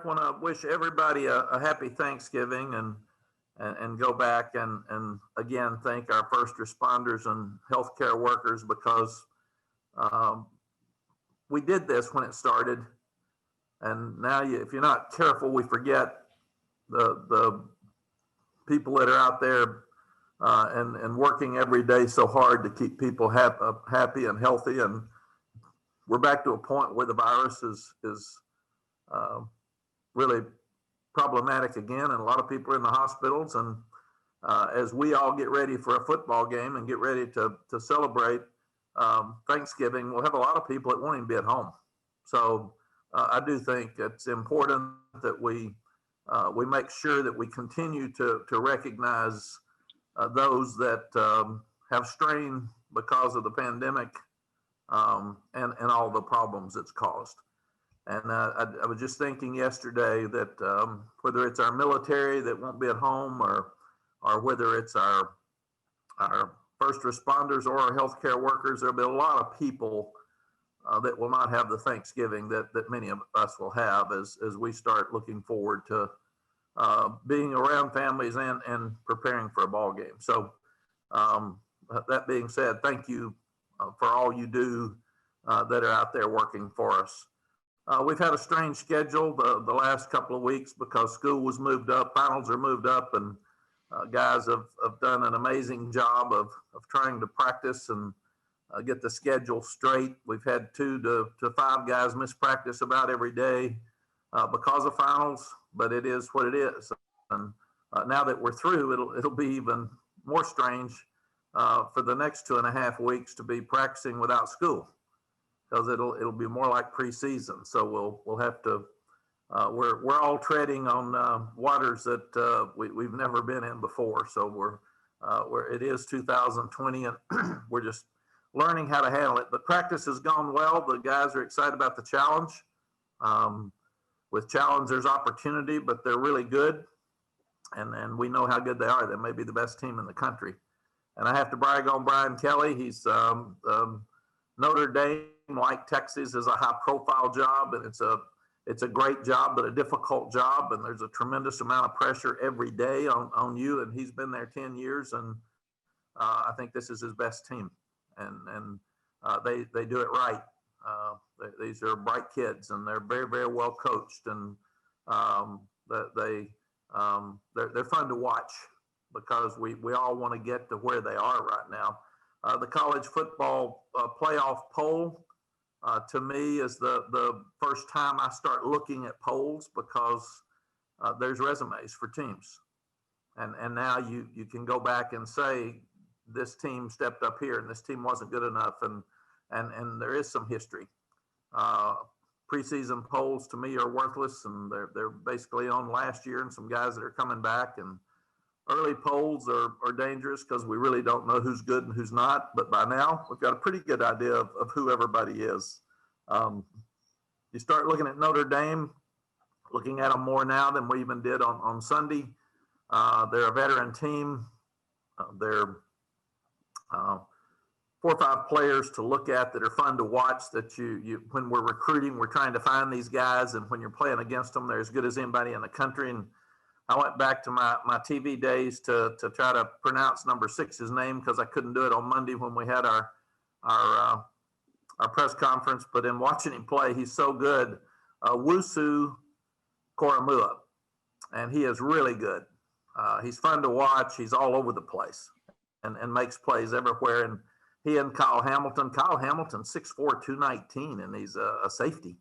want to wish everybody a happy Thanksgiving and go back and again thank our first responders and healthcare workers because um, we did this when it started, and now if you're not careful, we forget the people that are out there and working every day so hard to keep people happy and healthy. And we're back to a point where the virus is uh, really problematic again, and a lot of people are in the hospitals. And as we all get ready for a football game and get ready to celebrate Thanksgiving, we'll have a lot of people that won't even be at home. So I do think it's important that we make sure that we continue to recognize those that have strained because of the pandemic and all the problems it's caused. And I was just thinking yesterday that whether it's our military that won't be at home or whether it's our first responders or our healthcare workers, there'll be a lot of people that will not have the Thanksgiving that many of us will have as we start looking forward to being around families and preparing for a ball game. So that being said, thank you for all you do that are out there working for us. We've had a strange schedule the last couple of weeks because school was moved up, finals are moved up, and guys have done an amazing job of trying to practice and get the schedule straight. We've had 2 to 5 guys miss practice about every day because of finals, but it is what it is. And now that we're through, it'll be even more strange for the next 2.5 weeks to be practicing without school, because it'll be more like preseason. So we'll have to. We're all treading on waters that we've never been in before. So it is 2020, and we're just learning how to handle it. But practice has gone well. The guys are excited about the challenge. With challenge, there's opportunity, but they're really good, and we know how good they are. They may be the best team in the country. And I have to brag on Brian Kelly. He's Notre Dame, like Texas, is a high-profile job, and it's a great job, but a difficult job, and there's a tremendous amount of pressure every day on you. And he's been there 10 years, and I think this is his best team, and they do it right. These are bright kids, and they're very, very well coached, and they're fun to watch because we all want to get to where they are right now. The college football playoff poll to me is the first time I start looking at polls because there's resumes for teams, and now you can go back and say this team stepped up here and this team wasn't good enough, and there is some history. Preseason polls to me are worthless, and they're basically on last year and some guys that are coming back. And early polls are dangerous because we really don't know who's good and who's not. But by now, we've got a pretty good idea of who everybody is. You start looking at Notre Dame, looking at them more now than we even did on Sunday. They're a veteran team. They're 4 or 5 players to look at that are fun to watch, that you when we're recruiting, we're trying to find these guys, and when you're playing against them, they're as good as anybody in the country. And I went back to my TV days to try to pronounce number 6's name because I couldn't do it on Monday when we had our press conference. But in watching him play, he's so good. Wusu Koromua, and he is really good. He's fun to watch. He's all over the place and makes plays everywhere. And he and Kyle Hamilton, 6'4", 219, and he's a safety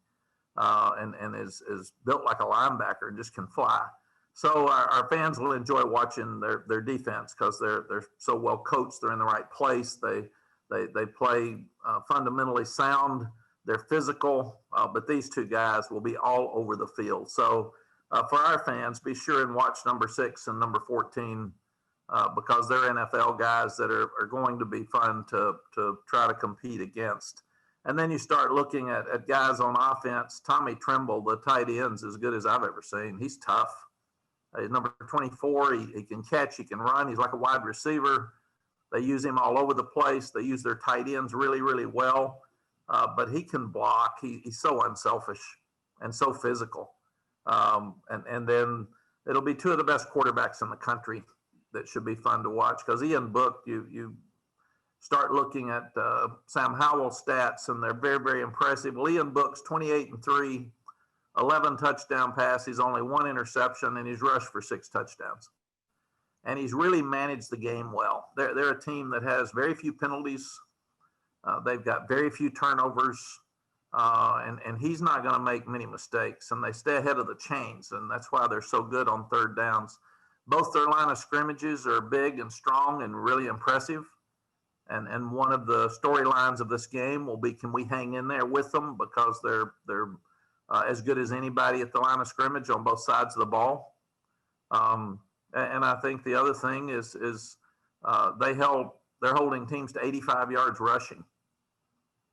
and is built like a linebacker and just can fly. So our fans will enjoy watching their defense because they're so well coached. They're in the right place. They play fundamentally sound. They're physical, but these 2 guys will be all over the field. So for our fans, be sure and watch number 6 and number 14 because they're NFL guys that are going to be fun to try to compete against. And then you start looking at guys on offense. Tommy Tremble, the tight end's as good as I've ever seen. He's tough. He's number 24. He can catch. He can run. He's like a wide receiver. They use him all over the place. They use their tight ends really, really well. But he can block. He's so unselfish and so physical. And then it'll be two of the best quarterbacks in the country that should be fun to watch, because Ian Book, you start looking at Sam Howell's stats, and they're very, very impressive. Well, Ian Book's 28-3, 11 touchdown passes, only one interception, and he's rushed for 6 touchdowns. And he's really managed the game well. They're a team that has very few penalties. They've got very few turnovers, and he's not going to make many mistakes. And they stay ahead of the chains, and that's why they're so good on third downs. Both their line of scrimmages are big and strong and really impressive. And one of the storylines of this game will be, can we hang in there with them, because they're as good as anybody at the line of scrimmage on both sides of the ball. And I think the other thing is they're holding teams to 85 yards rushing.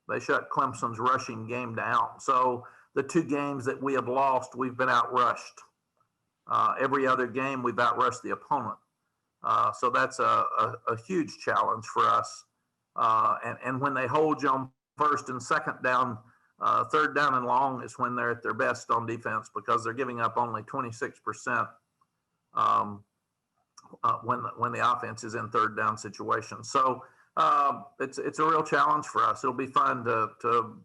They shut Clemson's rushing game down. So the 2 games that we have lost, we've been outrushed. Every other game, we've outrushed the opponent. So that's a huge challenge for us. And when they hold you on first and second down, third down and long is when they're at their best on defense, because they're giving up only 26% when the offense is in third down situations. So it's a real challenge for us. It'll be fun to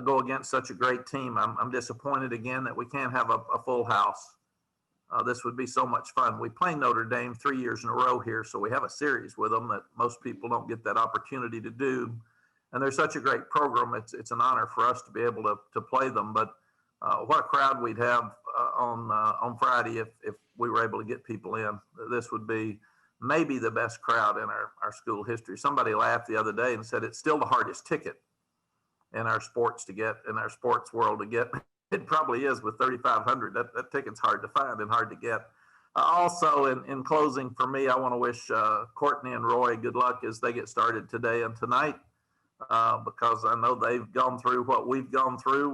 go against such a great team. I'm disappointed again that we can't have a full house. This would be so much fun. We play Notre Dame 3 years in a row here, so we have a series with them that most people don't get that opportunity to do. And they're such a great program. It's an honor for us to be able to play them. But what a crowd we'd have on Friday if we were able to get people in. This would be maybe the best crowd in our school history. Somebody laughed the other day and said it's still the hardest ticket in our sports world to get. It probably is with 3,500. That ticket's hard to find and hard to get. Also, in closing for me, I want to wish Courtney and Roy good luck as they get started today and tonight, because I know they've gone through what we've gone through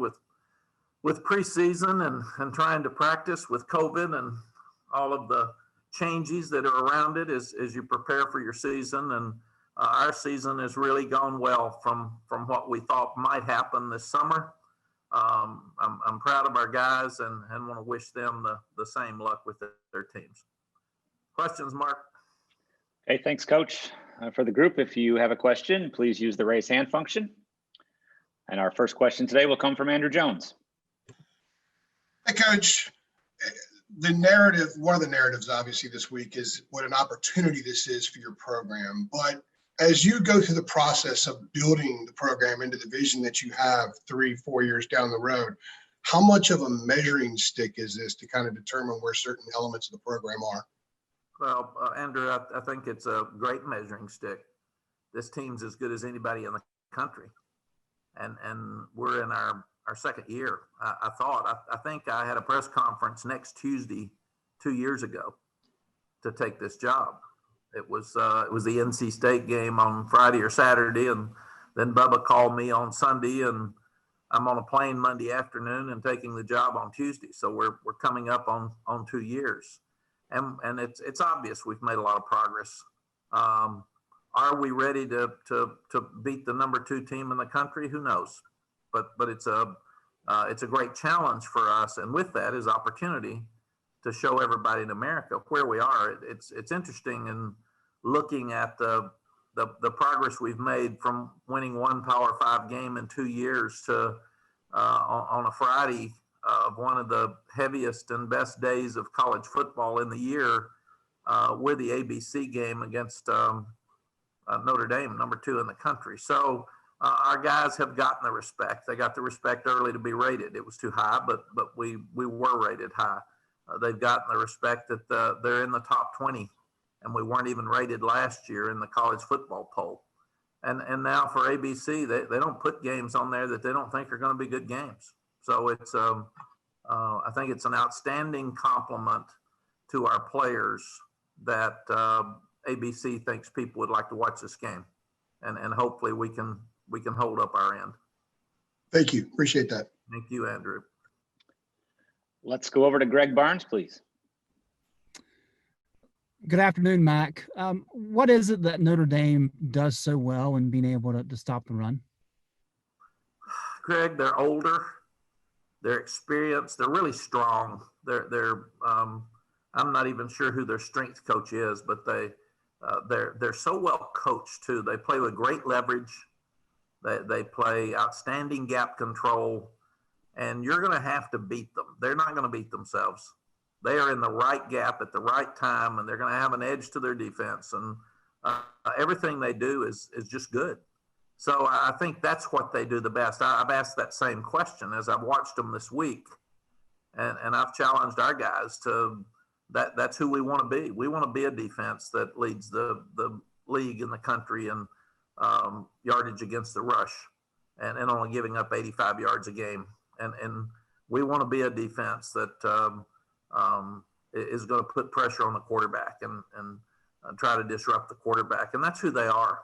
with preseason and trying to practice with COVID and all of the changes that are around it as you prepare for your season. And our season has really gone well from what we thought might happen this summer. I'm proud of our guys and want to wish them the same luck with their teams. Questions, Mark? Okay, thanks, Coach. For the group, if you have a question, please use the raise hand function. And our first question today will come from Andrew Jones. Hey, Coach. The narrative, one of the narratives, obviously, this week is what an opportunity this is for your program. But as you go through the process of building the program into the vision that you have 3-4 years down the road, how much of a measuring stick is this to kind of determine where certain elements of the program are? Well, Andrew, I think it's a great measuring stick. This team's as good as anybody in the country. And we're in our second year. I think I had a press conference next Tuesday 2 years ago to take this job. It was the NC State game on Friday or Saturday, and then Bubba called me on Sunday, and I'm on a plane Monday afternoon and taking the job on Tuesday. So we're coming up on 2 years, and it's obvious we've made a lot of progress. Are we ready to beat the number 2 team in the country? Who knows? But it's a great challenge for us, and with that is opportunity to show everybody in America where we are. It's interesting in looking at the progress we've made from winning one Power 5 game in 2 years to on a Friday of one of the heaviest and best days of college football in the year with the ABC game against Notre Dame, number 2 in the country. So our guys have gotten the respect. They got the respect early to be rated. It was too high, but we were rated high. They've gotten the respect that they're in the top 20, and we weren't even rated last year in the college football poll. And now for ABC, they don't put games on there that they don't think are going to be good games. So it's I think it's an outstanding compliment to our players that ABC thinks people would like to watch this game, and hopefully we can hold up our end. Thank you. Appreciate that. Thank you, Andrew. Let's go over to Greg Barnes, please. Good afternoon, Mack. What is it that Notre Dame does so well in being able to stop the run? Greg, they're older. They're experienced. They're really strong. I'm not even sure who their strength coach is, but they're so well coached too. They play with great leverage. They play outstanding gap control, and you're going to have to beat them. They're not going to beat themselves. They are in the right gap at the right time, and they're going to have an edge to their defense. And everything they do is just good. So I think that's what they do the best. I've asked that same question as I've watched them this week, and I've challenged our guys to that's who we want to be. We want to be a defense that leads the league in the country in yardage against the rush and only giving up 85 yards a game. And we want to be a defense that is going to put pressure on the quarterback and try to disrupt the quarterback. And that's who they are.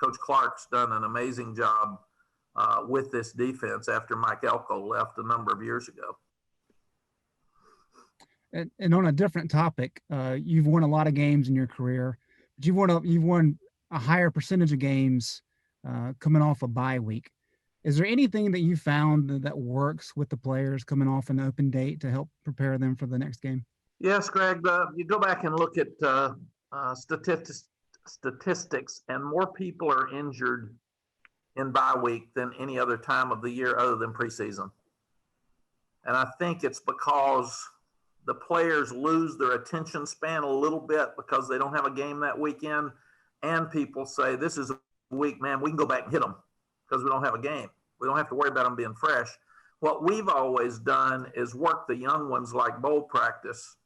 Coach Clark's done an amazing job with this defense after Mike Elko left a number of years ago. And on a different topic, you've won a lot of games in your career, but you've won a higher percentage of games coming off a bye week. Is there anything that you found that works with the players coming off an open date to help prepare them for the next game? Yes, Greg. You go back and look at statistics, and more people are injured in bye week than any other time of the year other than preseason. And I think it's because the players lose their attention span a little bit because they don't have a game that weekend. And people say, this is a week, man, we can go back and hit them because we don't have a game. We don't have to worry about them being fresh. What we've always done is work the young ones like bowl practice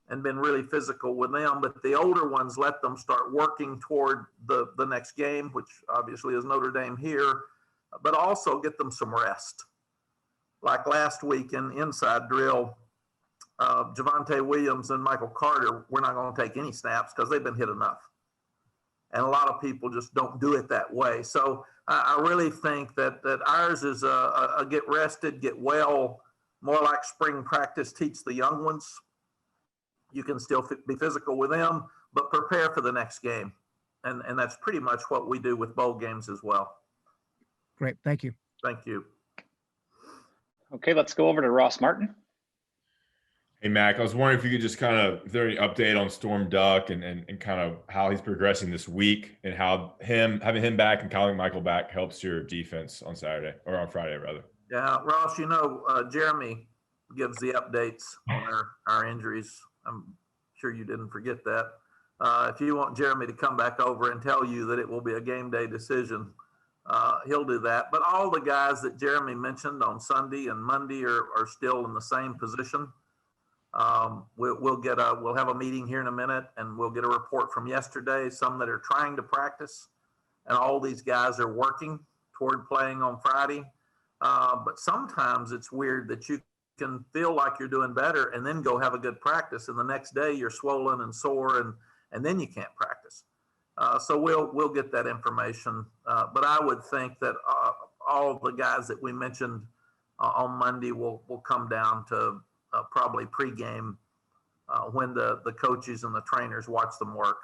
and been really physical with them, but the older ones, let them start working toward the next game, which obviously is Notre Dame here, but also get them some rest. Like last week in inside drill, Javonte Williams and Michael Carter, we're not going to take any snaps because they've been hit enough. And a lot of people just don't do it that way. So I really think that ours is a get rested, get well, more like spring practice, teach the young ones. You can still be physical with them, but prepare for the next game. And that's pretty much what we do with bowl games as well. Great. Thank you. Thank you. Okay, let's go over to Ross Martin. Hey, Mack, I was wondering if you could just if there any update on Storm Duck and kind of how he's progressing this week and how having him back and calling Michael back helps your defense on Saturday or on Friday, rather. Yeah, Ross, Jeremy gives the updates on our injuries. I'm sure you didn't forget that. If you want Jeremy to come back over and tell you that it will be a game day decision, he'll do that. But all the guys that Jeremy mentioned on Sunday and Monday are still in the same position. We'll have a meeting here in a minute, and we'll get a report from yesterday, some that are trying to practice, and all these guys are working toward playing on Friday. But sometimes it's weird that you can feel like you're doing better and then go have a good practice, and the next day you're swollen and sore, and then you can't practice. So we'll get that information. But I would think that all the guys that we mentioned on Monday will come down to probably pregame when the coaches and the trainers watch them work.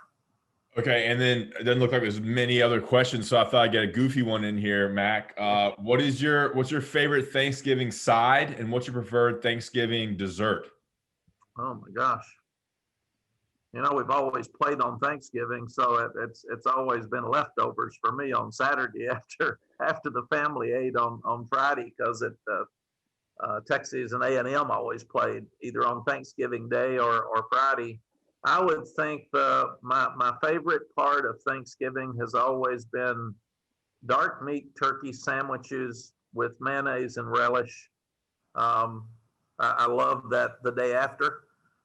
Okay, and then it doesn't look like there's many other questions, so I thought I'd get a goofy one in here, Mack. What's your favorite Thanksgiving side, and what's your preferred Thanksgiving dessert? Oh my gosh! We've always played on Thanksgiving, so it's always been leftovers for me on Saturday after the family ate on Friday, because Texas and A&M always played either on Thanksgiving Day or Friday. I would think my favorite part of Thanksgiving has always been dark meat turkey sandwiches with mayonnaise and relish. I love that the day after.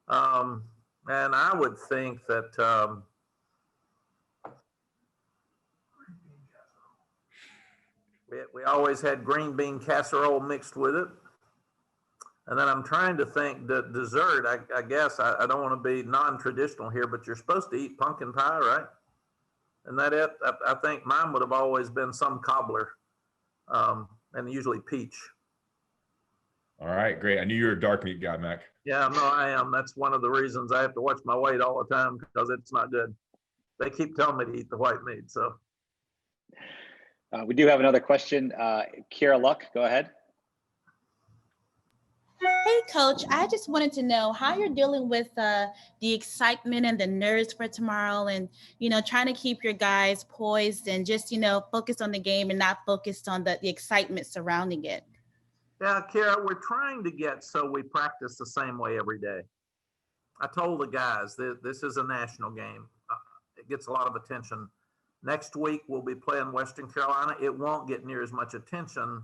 And I would think that we always had green bean casserole mixed with it. And then I'm trying to think the dessert. I guess I don't want to be non-traditional here, but you're supposed to eat pumpkin pie, right? And that it? I think mine would have always been some cobbler, and usually peach. All right, great. I knew you were a dark meat guy, Mack. Yeah, no, I am. That's one of the reasons I have to watch my weight all the time, because it's not good. They keep telling me to eat the white meat. So we do have another question. Kira Luck, go ahead. Hey, Coach, I just wanted to know how you're dealing with the excitement and the nerves for tomorrow and, trying to keep your guys poised and just, focused on the game and not focused on the excitement surrounding it. Yeah, Kara, we're trying to get so we practice the same way every day. I told the guys that this is a national game. It gets a lot of attention. Next week, we'll be playing Western Carolina. It won't get near as much attention.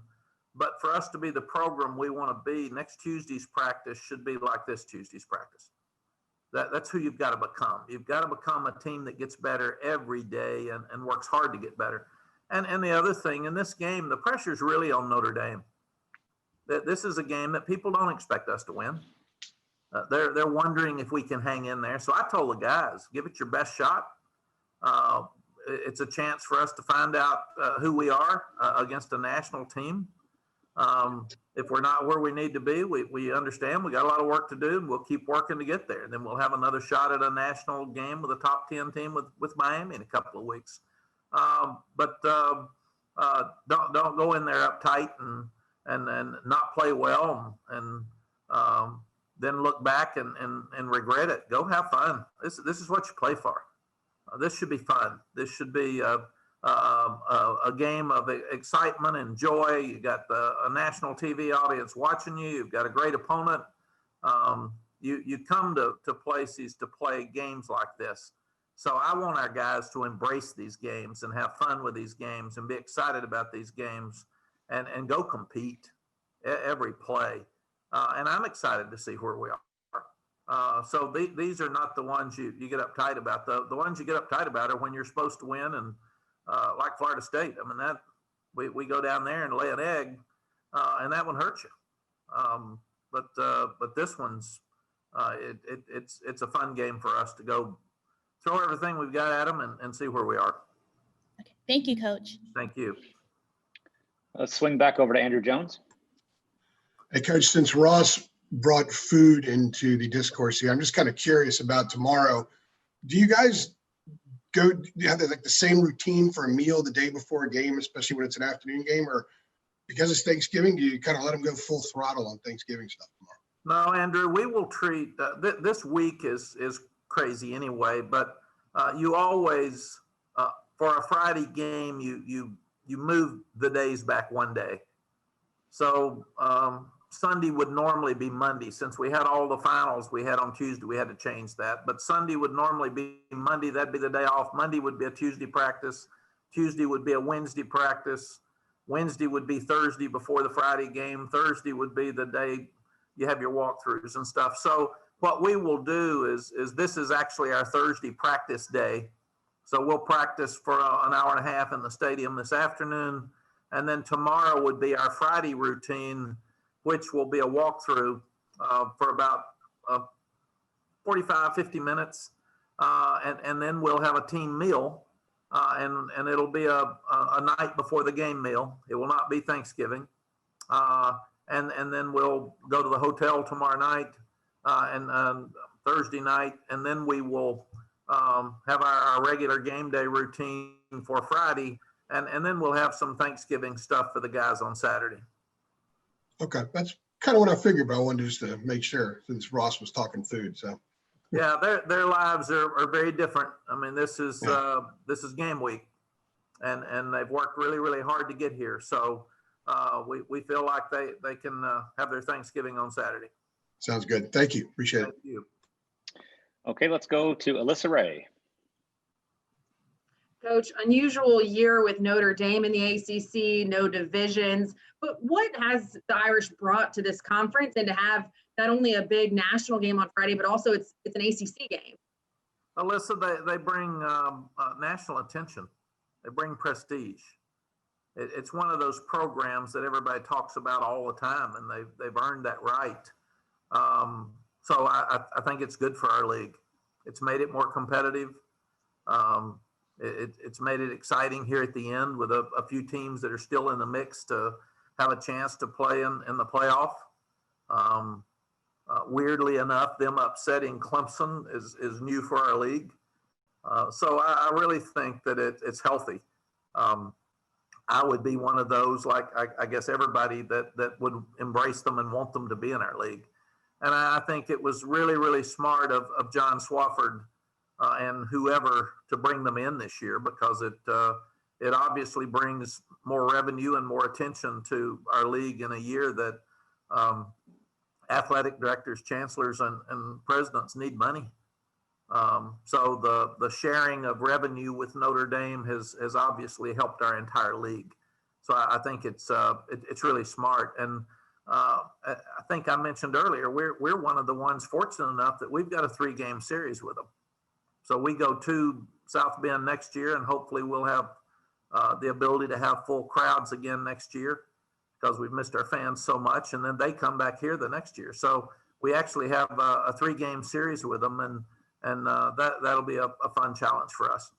But for us to be the program we want to be, next Tuesday's practice should be like this Tuesday's practice. That's who you've got to become. You've got to become a team that gets better every day and works hard to get better. And the other thing, in this game, the pressure is really on Notre Dame. This is a game that people don't expect us to win. They're wondering if we can hang in there. So I told the guys, give it your best shot. It's a chance for us to find out who we are against a national team. If we're not where we need to be, we understand we got a lot of work to do, and we'll keep working to get there. And then we'll have another shot at a national game with a top 10 team with Miami in a couple of weeks. But don't go in there uptight and not play well and then look back and regret it. Go have fun. This is what you play for. This should be fun. This should be a game of excitement and joy. You got a national TV audience watching you. You've got a great opponent. You come to places to play games like this. So I want our guys to embrace these games and have fun with these games and be excited about these games and go compete every play. And I'm excited to see where we are. So these are not the ones you get uptight about. The ones you get uptight about are when you're supposed to win, and like Florida State. I mean, that we go down there and lay an egg, and that one hurts you. But this one's it's a fun game for us to go throw everything we've got at them and see where we are. Okay. Thank you, Coach. Thank you. Let's swing back over to Andrew Jones. Hey, Coach, since Ross brought food into the discourse here, I'm just kind of curious about tomorrow. Do you guys do you have like the same routine for a meal the day before a game, especially when it's an afternoon game, or because it's Thanksgiving, do you kind of let them go full throttle on Thanksgiving stuff tomorrow? No, Andrew, we will treat this week is crazy anyway, but you always for a Friday game you move the days back one day. So Sunday would normally be Monday. Since we had all the finals we had on Tuesday, we had to change that. But Sunday would normally be Monday. That'd be the day off. Monday would be a Tuesday practice. Tuesday would be a Wednesday practice. Wednesday would be Thursday before the Friday game. Thursday would be the day you have your walkthroughs and stuff. So what we will do is this is actually our Thursday practice day. So we'll practice for an hour and a half in the stadium this afternoon. And then tomorrow would be our Friday routine, which will be a walkthrough for about 45, 50 minutes. And then we'll have a team meal. And it'll be a night before the game meal. It will not be Thanksgiving. And then we'll go to the hotel tomorrow night and Thursday night. And then we will have our regular game day routine for Friday. And then we'll have some Thanksgiving stuff for the guys on Saturday. Okay, that's kind of what I figured, but I wanted just to make sure since Ross was talking food. So yeah, their lives are very different. I mean, this is game week, and they've worked really, really hard to get here. So we feel like they can have their Thanksgiving on Saturday. Sounds good. Thank you. Appreciate it. Thank you. Okay, let's go to Alyssa Ray. Coach, unusual year with Notre Dame in the ACC, no divisions, but what has the Irish brought to this conference, and to have not only a big national game on Friday, but also it's an ACC game? Alyssa, they bring national attention. They bring prestige. It's one of those programs that everybody talks about all the time, and they've earned that right. So I think it's good for our league. It's made it more competitive. It's made it exciting here at the end with a few teams that are still in the mix to have a chance to play in the playoff. Weirdly enough, them upsetting Clemson is new for our league. So I really think that it's healthy. I would be one of those, like I guess everybody that would embrace them and want them to be in our league. And I think it was really, really smart of John Swafford and whoever to bring them in this year, because it obviously brings more revenue and more attention to our league in a year that athletic directors, chancellors, and presidents need money. So the sharing of revenue with Notre Dame has obviously helped our entire league. So I think it's really smart. And I think I mentioned earlier, we're one of the ones fortunate enough that we've got a 3-game series with them. So we go to South Bend next year, and hopefully we'll have the ability to have full crowds again next year, because we've missed our fans so much. And then they come back here the next year. So we actually have a 3-game series with them, and that'll be a fun challenge for us.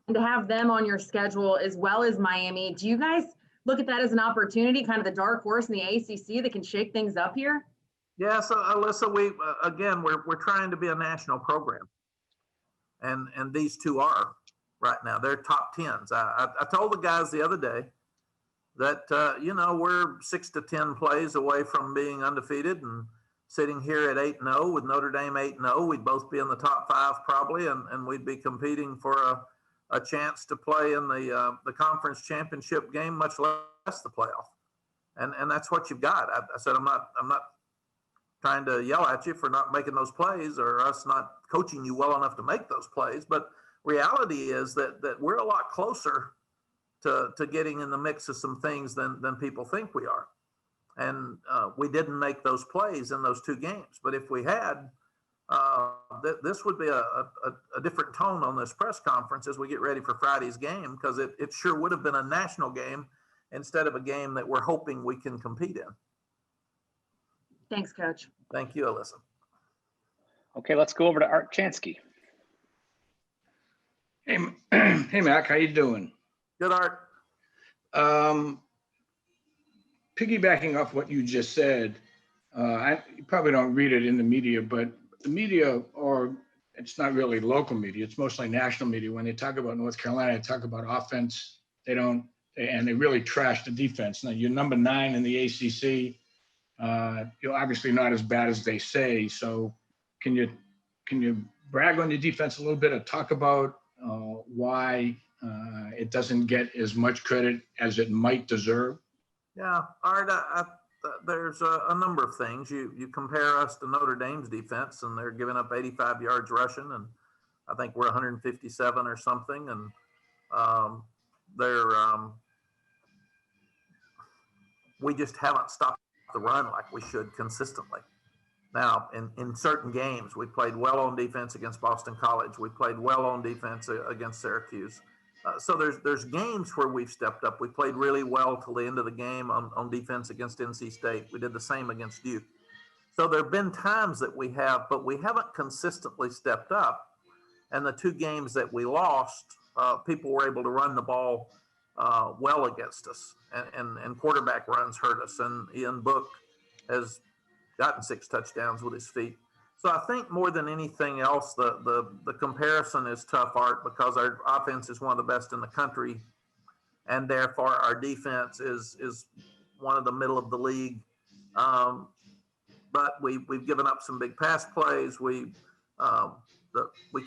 And to have them on your schedule as well as Miami, do you guys look at that as an opportunity, kind of the dark horse in the ACC that can shake things up here? Yeah, so Alyssa, we're trying to be a national program, and these two are right now. They're top 10s. I told the guys the other day that we're 6 to 10 plays away from being undefeated, and sitting here at 8-0 with Notre Dame 8-0, we'd both be in the top 5 probably, and we'd be competing for a chance to play in the conference championship game, much less the playoff. And that's what you've got. I said I'm not trying to yell at you for not making those plays, or us not coaching you well enough to make those plays, but reality is that we're a lot closer to getting in the mix of some things than people think we are. And we didn't make those plays in those 2 games. But if we had, this would be a different tone on this press conference as we get ready for Friday's game, because it sure would have been a national game instead of a game that we're hoping we can compete in. Thanks, Coach. Thank you, Alyssa. Okay, let's go over to Art Chansky. Hey, Mack, how you doing? Good, Art. Piggybacking off what you just said, you probably don't read it in the media, but the media, or it's not really local media, it's mostly national media. When they talk about North Carolina, they talk about offense. They really trash the defense. Now, you're number 9 in the ACC. You're obviously not as bad as they say. So can you brag on your defense a little bit, or talk about why it doesn't get as much credit as it might deserve? Yeah, Art, there's a number of things. You compare us to Notre Dame's defense, and they're giving up 85 yards rushing, and I think we're 157 or something. And we just haven't stopped the run like we should consistently. Now, in certain games, we played well on defense against Boston College. We played well on defense against Syracuse. So there's games where we've stepped up. We played really well till the end of the game on defense against NC State. We did the same against Duke. So there have been times that we have, but we haven't consistently stepped up. And the 2 games that we lost, people were able to run the ball well against us, and quarterback runs hurt us. And Ian Book has gotten 6 touchdowns with his feet. So I think more than anything else, the comparison is tough, Art, because our offense is one of the best in the country, and therefore our defense is one of the middle of the league. But we've given up some big pass plays. We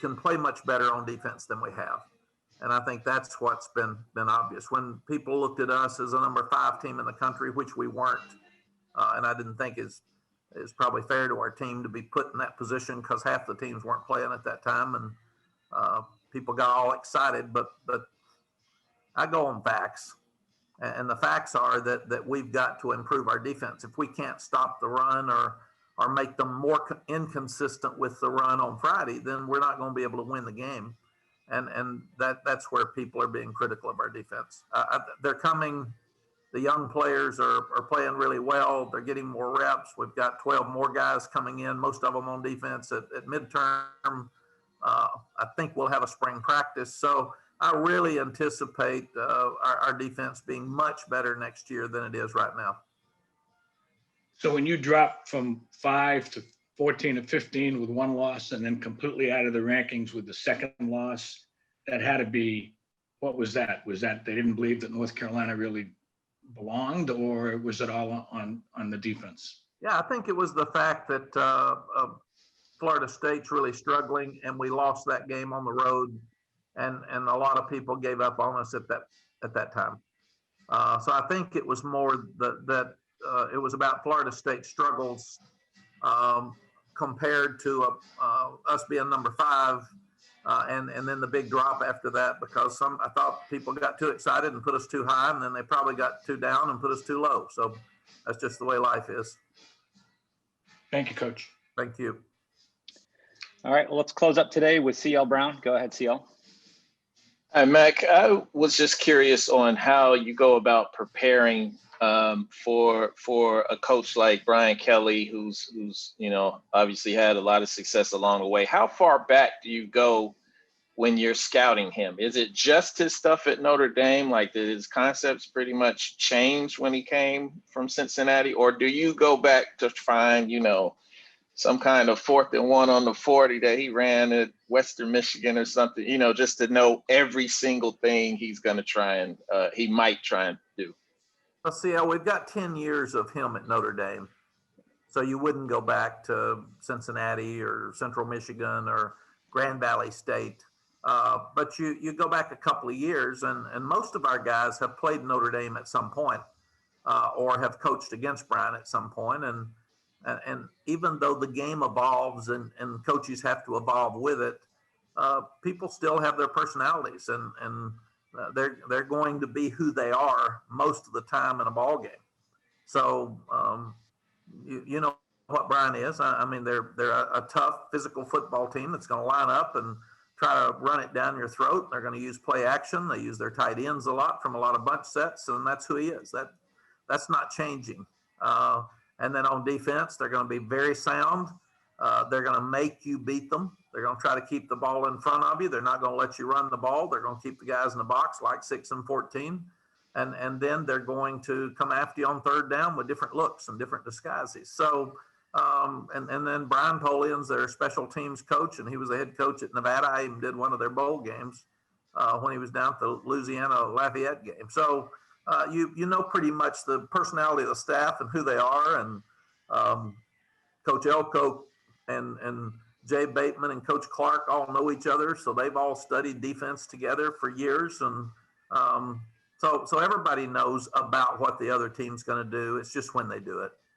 can play much better on defense than we have, and I think that's what's been obvious. When people looked at us as a number 5 team in the country, which we weren't, and I didn't think is probably fair to our team to be put in that position, because half the teams weren't playing at that time, and people got all excited. But I go on facts, and the facts are that we've got to improve our defense. If we can't stop the run or make them more inconsistent with the run on Friday, then we're not going to be able to win the game. And that's where people are being critical of our defense. They're coming. The young players are playing really well. They're getting more reps. We've got 12 more guys coming in, most of them on defense at midterm. I think we'll have a spring practice. So I really anticipate our defense being much better next year than it is right now. So when you drop from 5 to 14 to 15 with 1 loss, and then completely out of the rankings with the 2nd loss, that had to be What was that? Was that they didn't believe that North Carolina really belonged, or was it all on the defense? Yeah, I think it was the fact that Florida State's really struggling, and we lost that game on the road, and a lot of people gave up on us at that time. So I think it was more that it was about Florida State struggles compared to us being number 5, and then the big drop after that, because I thought people got too excited and put us too high, and then they probably got too down and put us too low. So that's just the way life is. Thank you, Coach. Thank you. All right, well, let's close up today with CL Brown. Go ahead, CL. Hi, Mack. I was just curious on how you go about preparing for a coach like Brian Kelly, who's obviously had a lot of success along the way. How far back do you go when you're scouting him? Is it just his stuff at Notre Dame, like did his concepts pretty much change when he came from Cincinnati, or do you go back to find some kind of 4th and 1 on the 40 that he ran at Western Michigan or something, just to know every single thing he's going to try and he might try and do? Well, see, we've got 10 years of him at Notre Dame. So you wouldn't go back to Cincinnati or Central Michigan or Grand Valley State. But you go back a couple of years, and most of our guys have played Notre Dame at some point or have coached against Brian at some point. And even though the game evolves and coaches have to evolve with it, people still have their personalities, and they're going to be who they are most of the time in a ball game. So you know what Brian is. I mean, they're a tough physical football team that's going to line up and try to run it down your throat. They're going to use play action. They use their tight ends a lot from a lot of bunch sets, and that's who he is. That's not changing. And then on defense, they're going to be very sound. They're going to make you beat them. They're going to try to keep the ball in front of you. They're not going to let you run the ball. They're going to keep the guys in the box like 6 and 14. And then they're going to come after you on 3rd down with different looks and different disguises. So, and then Brian Polian's their special teams coach, and he was the head coach at Nevada. I even did one of their bowl games when he was down at the Louisiana Lafayette game. So, you know pretty much the personality of the staff and who they are, and Coach Elko and Jay Bateman and Coach Clark all know each other, so they've all studied defense together for years, and so everybody knows about what the other team's going to do. It's just when they do it.